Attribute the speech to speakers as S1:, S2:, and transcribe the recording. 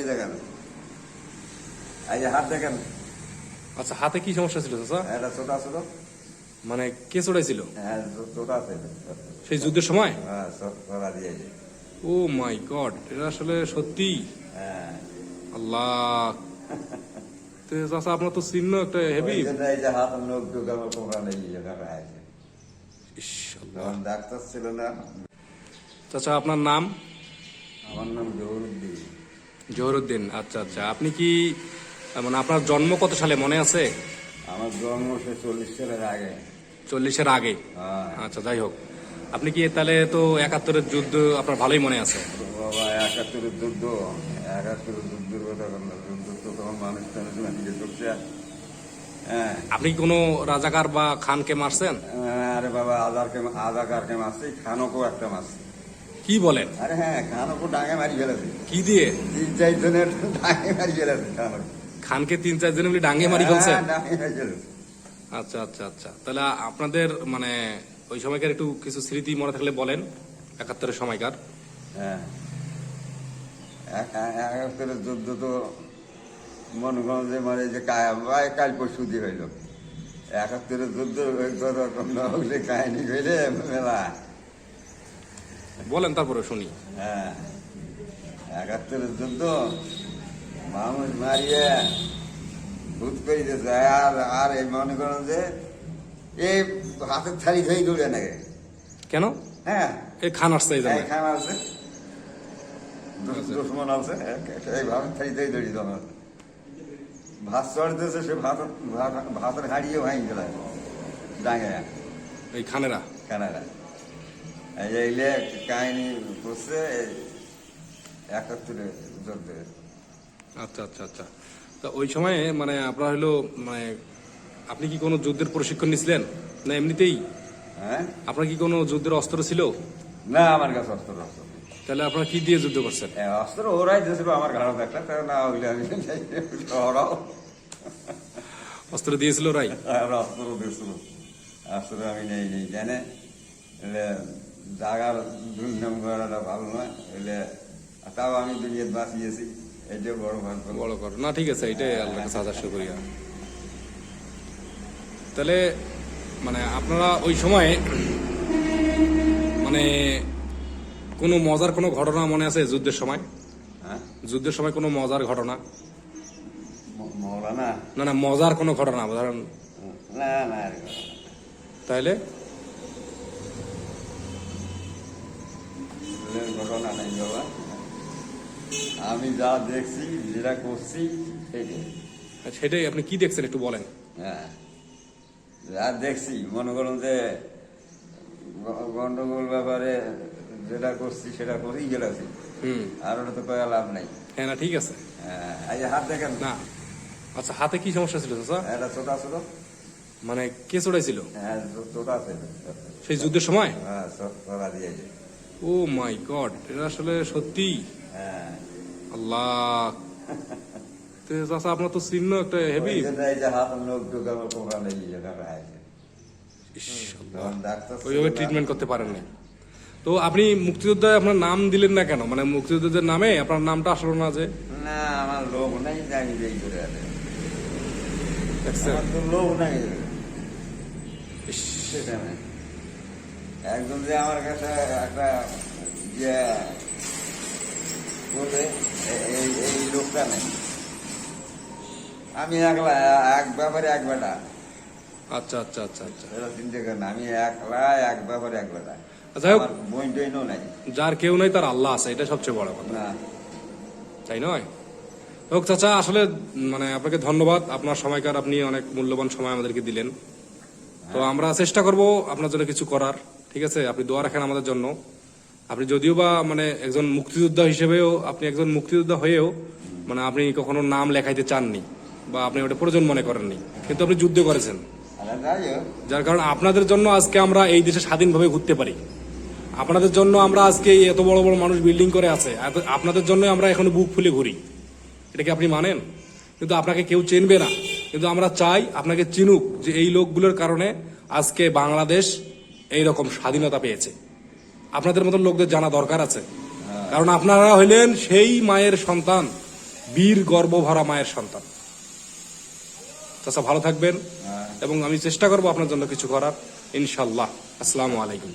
S1: দেখেন, এই যে হাত দেখেন।
S2: আচ্ছা, হাতে কি সমস্যা ছিল চাচা?
S1: এটা ছোটা ছোট,
S2: মানে কে চড়াইছিল
S1: হ্যাঁ ছোটা আছে।
S2: সেই যুদ্ধের সময়?
S1: হ্যাঁ ছোটা দিয়েছে।
S2: ও মাই গড, এটা আসলে সত্যি।
S1: হ্যাঁ
S2: আল্লাহ, তো চাচা আপনার তো চিহ্ন একটা হেভি।
S1: এই যে হাত নখ ঢুকানো কোমরা নেই, এখানে আছে।
S2: ইস, আল্লাহ।
S1: তখন ডাক্তার ছিল না।
S2: চাচা আপনার নাম?
S1: আমার নাম জহুরুদ্দিন।
S2: জহুরুদ্দিন। আচ্ছা আচ্ছা, আপনি কি মানে আপনার জন্ম কত সালে মনে আছে?
S1: আমার জন্ম সে 40 সালের আগে।
S2: 40-এর আগে?
S1: হ্যাঁ
S2: আচ্ছা, যাই হোক। আপনি কি তাহলে তো 71-এর যুদ্ধ আপনার ভালোই মনে আছে?
S1: বাবা 71-এর যুদ্ধ, 71-এর যুদ্ধের কথা বললাম। যুদ্ধ তো তখন মানুষ টানুষ নিজে করছে। হ্যাঁ,
S2: আপনি কি কোনো রাজাকার বা খানকে মারছেন?
S1: আরে বাবা আজাকারকে মারছি, খানকও একটা মারছি।
S2: কি বলেন?
S1: আরে হ্যাঁ, খানকও ডাঙে মারি ফেলেছে।
S2: কি দিয়ে?
S1: 3-4 জনের ডাঙে মারি ফেলেছে খানক।
S2: খানকে 3-4 জন মিলে ডাঙ্গে মারি ফেলছে?
S1: হ্যাঁ, ডাঙে মারি ফেলেছে।
S2: আচ্ছা আচ্ছা আচ্ছা, তাহলে আপনাদের মানে ওই সময়কার একটু কিছু স্মৃতি মনে থাকলে বলেন, 71-এর সময়কার।
S1: হ্যাঁ, 71-এর যুদ্ধ তো মনে করেন যে মানে যে কাল পরশু দিয়ে হইল। 71-এর যুদ্ধ হইলে কাহিনী হইলে মেলা।
S2: বলেন তারপরে শুনি।
S1: হ্যাঁ, 71-এর যুদ্ধ মানুষ মারিয়ে ভূত করে দিয়েছে। আর আর এই মনে করেন যে এই হাতের থালি ধরে দৌড়ে নাকি।
S2: কেন?
S1: হ্যাঁ,
S2: এই খান আসছে এই জন্য?
S1: খান আছে, দুশ্মন আছে, এই ভাতের থালি ধরে দৌড়ি তোমার ভাত চড়তেছে, সে ভাতের হাড়িয়ে ভাঙি গেল ডাঙে
S2: এই খানেরা?
S1: কানাডা। এই যে এলে কাহিনী করছে 71-এর যুদ্ধে।
S2: আচ্ছা আচ্ছা আচ্ছা, তা ওই সময়ে মানে আপনার হলো মানে আপনি কি কোনো যুদ্ধের প্রশিক্ষণ নিছিলেন না এমনিতেই?
S1: হ্যাঁ,
S2: আপনার কি কোনো যুদ্ধের অস্ত্র ছিল?
S1: না আমার কাছে অস্ত্র অস্ত্র নেই।
S2: তাহলে আপনারা কি দিয়ে যুদ্ধ করছেন?
S1: অস্ত্র ওরাই দিয়েছিল আমার ঘাড়ত একটা, তা না হইলে আমি ওরাও
S2: অস্ত্র দিয়েছিল ওরাই?
S1: অস্ত্র দিয়েছিল। অস্ত্র আমি নেই জানে এলে জাগার দুর্নাম করাটা ভালো নয়। এলে তাও আমি দুনিয়াতে বাঁচিয়েছি, এইটাই বড় ভাগ।
S2: বড় কর না, ঠিক আছে, এটাই আল্লাহ কাছে হাজার শুকরিয়া। তাহলে মানে আপনারা ওই সময় মানে কোনো মজার কোনো ঘটনা মনে আছে যুদ্ধের সময়?
S1: হ্যাঁ,
S2: যুদ্ধের সময় কোনো মজার ঘটনা?
S1: মৌলানা
S2: না না, মজার কোনো ঘটনা ধরেন।
S1: না না,
S2: তাইলে
S1: ঘটনা নেই বাবা। আমি যা দেখছি, যেটা করছি সেটাই।
S2: সেটাই। আপনি কি দেখছেন একটু বলেন।
S1: হ্যাঁ, যা দেখছি মনে করুন যে গন্ডগোল ব্যাপারে যেটা করছি সেটা করেই গেলাছি। আর ওটা তো কয়া লাভ নাই।
S2: হ্যাঁ, না ঠিক আছে।
S1: হ্যাঁ, এই যে হাত দেখেন
S2: না, আচ্ছা, হাতে কি সমস্যা ছিল চাচা?
S1: এটা ছোটা ছোট,
S2: মানে কে চড়াইছিল
S1: হ্যাঁ ছোটা আছে।
S2: সেই যুদ্ধের সময়?
S1: হ্যাঁ, ছোটা দিয়েছে।
S2: ও মাই গড, এটা আসলে সত্যি।
S1: হ্যাঁ,
S2: আল্লাহ, তো চাচা আপনার তো চিহ্ন একটা হেভি।
S1: এই যে হাত নখ ঢুকানো কোমরা নেই, এখানে আছে।
S2: ইস, আল্লাহ।
S1: তখন ডাক্তার ছিল
S2: ওইভাবে
S1: না।
S2: ট্রিটমেন্ট করতে পারেননি? তো আপনি মুক্তিযোদ্ধায় আপনার নাম দিলেন না কেন? মানে মুক্তিযোদ্ধাদের নামে আপনার নামটা আসলো না যে?
S1: না, আমার লোভ নাই যে আমি যেই করে আনে।
S2: দেখছেন?
S1: আমার তো লোভ নাই
S2: ইস,
S1: সেটা নাই। একজন যে আমার কাছে একটা যে বলে এই লোকটা নেই, আমি একলা, এক ব্যাপারে এক বেটা।
S2: আচ্ছা আচ্ছা আচ্ছা আচ্ছা।
S1: এটা চিন্তা করেন, আমি একলা, এক ব্যাপারে এক বেটা।
S2: যাই হোক,
S1: আমার বই টইনও নাই।
S2: যার কেউ নাই তার আল্লাহ আছে, এটা সবচেয়ে বড় কথা,
S1: না,
S2: তাই নয়? হোক চাচা, আসলে মানে আপনাকে ধন্যবাদ। আপনার সময়কার আপনি অনেক মূল্যবান সময় আমাদেরকে দিলেন। তো আমরা চেষ্টা করব আপনার জন্য কিছু করার, ঠিক আছে? আপনি দোয়া রাখেন আমাদের জন্য। আপনি যদিও বা মানে একজন মুক্তিযোদ্ধা হিসেবেও, আপনি একজন মুক্তিযোদ্ধা হয়েও মানে আপনি কখনো নাম লেখাইতে চাননি বা আপনি ওটা প্রয়োজন মনে করেননি, কিন্তু আপনি যুদ্ধ করেছেন,
S1: যাই হোক,
S2: যার কারণে আপনাদের জন্য আজকে আমরা এই দেশে স্বাধীনভাবে ঘুরতে পারি। আপনাদের জন্য আমরা আজকে এত বড় বড় মানুষ বিল্ডিং করে আছে, আপনাদের জন্য আমরা এখনো বুক ফুলে ঘুরি। এটা কি আপনি মানেন? কিন্তু আপনাকে কেউ চিনবে না, কিন্তু আমরা চাই আপনাকে চিনুক, যে এই লোকগুলোর কারণে আজকে বাংলাদেশ এইরকম স্বাধীনতা পেয়েছে। আপনাদের মতন লোকদের জানা দরকার আছে, কারণ আপনারা হইলেন সেই মায়ের সন্তান বীর গর্বভরা মায়ের সন্তান। চাচা ভালো থাকবেন
S1: হ্যাঁ।
S2: এবং আমি চেষ্টা করবো আপনার জন্য কিছু করার, ইনশাল্লাহ। আসসালামু আলাইকুম।